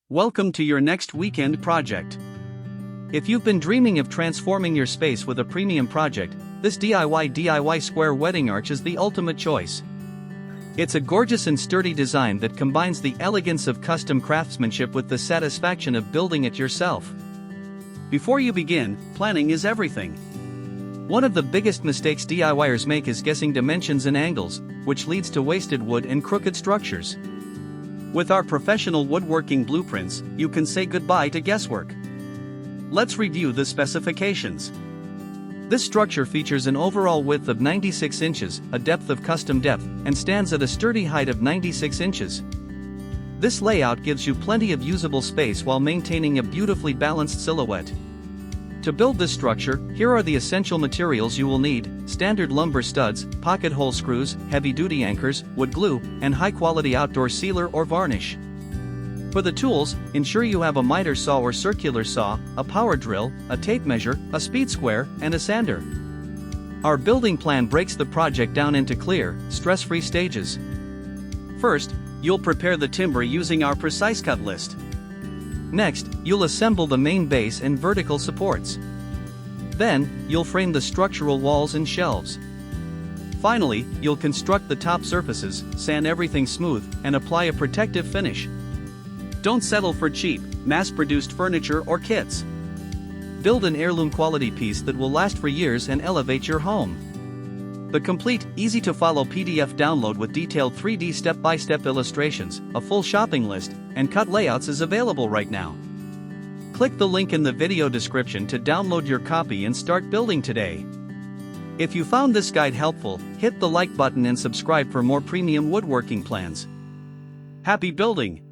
Welcome to your next weekend project. If you've been dreaming of transforming your space with a premium project, this DIY square wedding arch is the ultimate choice. It's a gorgeous and sturdy design that combines the elegance of custom craftsmanship with the satisfaction of building it yourself. Before you begin, planning is everything. One of the biggest mistakes DIYers make is guessing dimensions and angles, which leads to wasted wood and crooked structures. With our professional woodworking blueprints, you can say goodbye to guesswork. Let's review the specifications. This structure features an overall width of 96 inches, a depth of custom depth, and stands at a sturdy height of 96 inches. This layout gives you plenty of usable space while maintaining a beautifully balanced silhouette. To build this structure, here are the essential materials you will need: standard lumber studs, pocket hole screws, heavy-duty anchors, wood glue, and high-quality outdoor sealer or varnish. For the tools, ensure you have a miter saw or circular saw, a power drill, a tape measure, a speed square, and a sander. Our building plan breaks the project down into clear, stress-free stages. First, you'll prepare the timber using our precise cut list. Next, you'll assemble the main base and vertical supports. Then, you'll frame the structural walls and shelves. Finally, you'll construct the top surfaces, sand everything smooth, and apply a protective finish. Don't settle for cheap, mass-produced furniture or kits. Build an heirloom quality piece that will last for years and elevate your home. The complete, easy-to-follow PDF download with detailed 3D step-by-step illustrations, a full shopping list, and cut layouts is available right now. Click the link in the video description to download your copy and start building today. If you found this guide helpful, hit the like button and subscribe for more premium woodworking plans. Happy building!